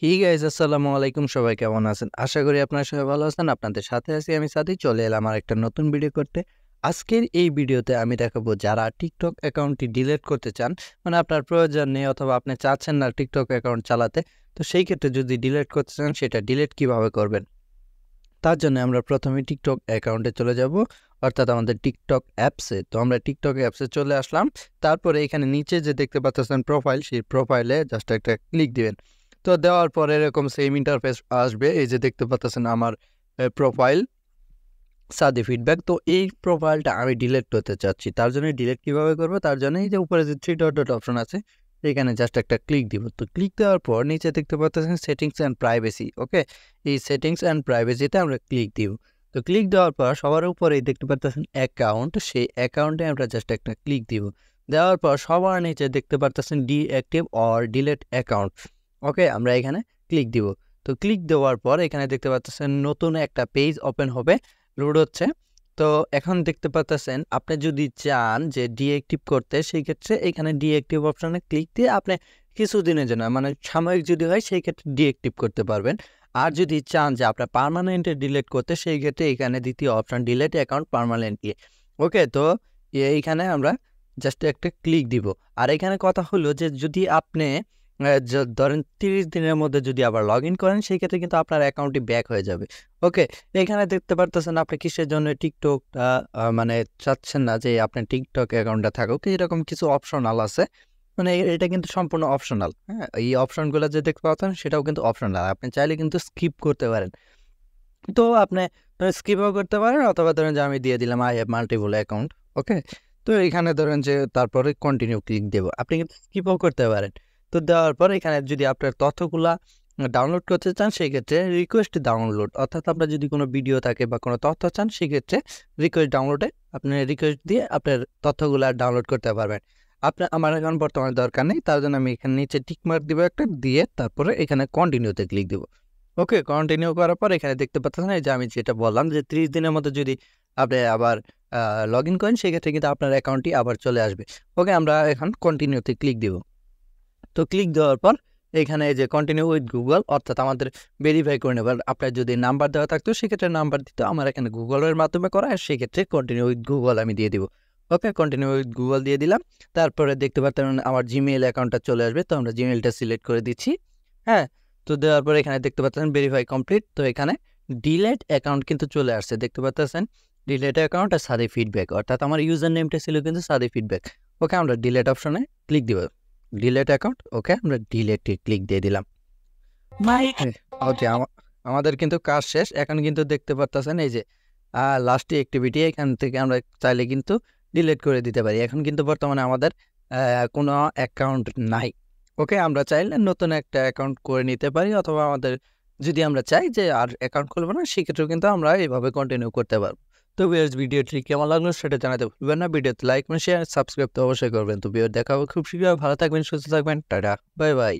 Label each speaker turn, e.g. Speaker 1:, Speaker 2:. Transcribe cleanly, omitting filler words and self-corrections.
Speaker 1: হি guys, আসসালামু আলাইকুম। সবাই কেমন আছেন? আশা করি আপনারা সবাই ভালো আছেন। আপনাদের সাথে আছি আমি সাদি। চলে এলাম আর একটা নতুন ভিডিও করতে। আজকের এই ভিডিওতে আমি দেখাবো যারা টিকটক অ্যাকাউন্টটি ডিলিট করতে চান, মানে আপনার প্রয়োজন নেই অথবা আপনি চাচ্ছেন না টিকটক অ্যাকাউন্ট চালাতে, তো সেই ক্ষেত্রে যদি ডিলিট করতে চান সেটা ডিলিট কিভাবে করবেন। তার জন্য আমরা প্রথমে টিকটক অ্যাকাউন্টে চলে যাব, অর্থাৎ আমাদের টিকটক অ্যাপসে। তো আমরা টিকটক অ্যাপসে চলে আসলাম। তারপরে এখানে নিচে যে দেখতে পাচ্ছেন প্রোফাইল, সেই প্রোফাইলে জাস্ট একটা ক্লিক দিবেন। তো দেওয়ার পরে এরকম সেম ইন্টারফেস আসবে। এই যে দেখতে পাচ্ছেন আমার প্রোফাইল সাদি ফিডব্যাক। তো এই প্রোফাইলটা আমি ডিলিট করতে চাচ্ছি। তার জন্য ডিলিট কিভাবে করব, তার জন্য এই যে উপরে যে থ্রি ডট ডট অপশন আছে এখানে জাস্ট একটা ক্লিক দিব। তো ক্লিক দেওয়ার পর নিচে দেখতে পাচ্ছেন সেটিংস অ্যান্ড প্রাইভেসি। ওকে, এই সেটিংস অ্যান্ড প্রাইভেসিতে আমরা ক্লিক দিব। তো ক্লিক দেওয়ার পর সবার উপরেই দেখতে পাচ্ছেন অ্যাকাউন্ট, সেই অ্যাকাউন্টে আমরা জাস্ট একটা ক্লিক দিব। দেওয়ার পর সবার নিচে দেখতে পাচ্ছেন ডিঅ্যাক্টিভ অর ডিলিট অ্যাকাউন্ট। ওকে, আমরা এখানে ক্লিক দিব। তো ক্লিক দেওয়ার পর এখানে দেখতে পাচ্ছেন নতুন একটা পেজ ওপেন হবে, লোড হচ্ছে। তো এখন দেখতে পাচ্ছেন আপনি যদি চান যে ডিঅ্যাক্টিভ করতে, সেই ক্ষেত্রে এখানে ডিঅ্যাক্টিভ অপশনে ক্লিক দিয়ে আপনি কিছুদিনের জন্য, মানে সাময়িক যদি হয় সেই ক্ষেত্রে ডিঅ্যাক্টিভ করতে পারবেন। আর যদি চান যে আপনার পার্মানেন্টে ডিলিট করতে, সেই ক্ষেত্রে এখানে দ্বিতীয় অপশন ডিলিট অ্যাকাউন্ট পার্মানেন্টলি। ওকে, তো এইখানে আমরা জাস্ট একটা ক্লিক দিব। আর এখানে কথা হলো যে যদি আপনি ধরেন 30 দিনের মধ্যে যদি আবার লগ ইন করেন, সেই ক্ষেত্রে কিন্তু আপনার অ্যাকাউন্টটি ব্যাক হয়ে যাবে। ওকে, এখানে দেখতে পারতেছেন আপনি কিসের জন্য টিকটকটা মানে চাচ্ছেন না যে আপনার টিকটক অ্যাকাউন্টটা থাকুক, এরকম কিছু অপশনাল আছে। মানে এটা কিন্তু সম্পূর্ণ অপশনাল। হ্যাঁ, এই অপশনগুলো যে দেখতে পাচ্ছেন সেটাও কিন্তু অপশনাল, আপনি চাইলে কিন্তু স্কিপ করতে পারেন। তো আপনি স্কিপও করতে পারেন, অথবা ধরেন যে আমি দিয়ে দিলাম আই হ্যাভ মাল্টিপল অ্যাকাউন্ট। ওকে, তো এখানে ধরেন যে তারপরে কন্টিনিউ ক্লিক দেবো, আপনি কিন্তু স্কিপও করতে পারেন। তো দেওয়ার পর এখানে যদি আপনার তথ্যগুলা ডাউনলোড করতে চান, সেই ক্ষেত্রে রিকোয়েস্ট ডাউনলোড, অর্থাৎ আপনার যদি কোনো ভিডিও থাকে বা কোনো তথ্য চান, সেক্ষেত্রে রিকোয়েস্ট ডাউনলোডে আপনি রিকোয়েস্ট দিয়ে আপনার তথ্যগুলো ডাউনলোড করতে পারবেন। আমার এখন বর্তমানে দরকার নেই, তার জন্য আমি এখানে নিচে টিকমার্ক দিব একটা দিয়ে, তারপরে এখানে কন্টিনিউতে ক্লিক দেবো। ওকে, কন্টিনিউ করার পর এখানে দেখতে পাচ্ছেন এই যে আমি যেটা বললাম যে 30 দিনের মধ্যে যদি আপনি আবার লগ ইন করেন, সেক্ষেত্রে কিন্তু আপনার অ্যাকাউন্টটি আবার চলে আসবে। ওকে, আমরা এখন কন্টিনিউতে ক্লিক দিব। তো ক্লিক দেওয়ার পর এখানে এই যে কন্টিনিউ উইথ গুগল, অর্থাৎ আমাদের ভেরিফাই করে নেবার। আপনার যদি নাম্বার দেওয়া থাকতো সেক্ষেত্রে নাম্বার দিত, আমার এখানে গুগলের মাধ্যমে করা, আর সেক্ষেত্রে কন্টিনিউ উইথ গুগল আমি দিয়ে দিব। ওকে, কন্টিনিউ উইথ গুগল দিয়ে দিলাম। তারপরে দেখতে পাচ্ছেন আমার জিমেইল অ্যাকাউন্টটা চলে আসবে, তো আমরা জিমেইলটা সিলেক্ট করে দিচ্ছি। হ্যাঁ, তো দেওয়ার পর এখানে দেখতে পাচ্ছেন ভেরিফাই কমপ্লিট। তো এখানে ডিলেট অ্যাকাউন্ট কিন্তু চলে আসছে, দেখতে পাচ্ছেন ডিলেট অ্যাকাউন্ট আর সাদি ফিডব্যাক, অর্থাৎ আমার ইউজার নেমটা ছিল কিন্তু সাদি ফিডব্যাক। ওকে, আমরা ডিলেট অপশনে ক্লিক দিব, ডিলেট অ্যাকাউন্ট। ওকে, আমরা ডিলেটে ক্লিক দিয়ে দিলাম। ওকে, আমাদের কিন্তু কাজ শেষ। এখন কিন্তু দেখতে পারতেছেন এই যে লাস্ট অ্যাক্টিভিটি, এখান থেকে আমরা চাইলে কিন্তু ডিলিট করে দিতে পারি। এখন কিন্তু বর্তমানে আমাদের কোনো অ্যাকাউন্ট নাই। ওকে, আমরা চাইলে নতুন একটা অ্যাকাউন্ট করে নিতে পারি, অথবা আমাদের যদি আমরা চাই যে আর অ্যাকাউন্ট খুলবো না, সেক্ষেত্রেও কিন্তু আমরা এইভাবে কন্টিনিউ করতে পারবো। তো ভিউয়ার্স, ভিডিওটি কেমন লাগলো সেটা জানাতে ভুলবেন না। ভিডিওতে লাইক, শেয়ার, সাবস্ক্রাইব তো অবশ্যই করবেন। তো ভিডিও দেখা হবে খুব শীঘ্রই। ভালো থাকবেন, সুস্থ থাকবেন, টাটা, বাই বাই।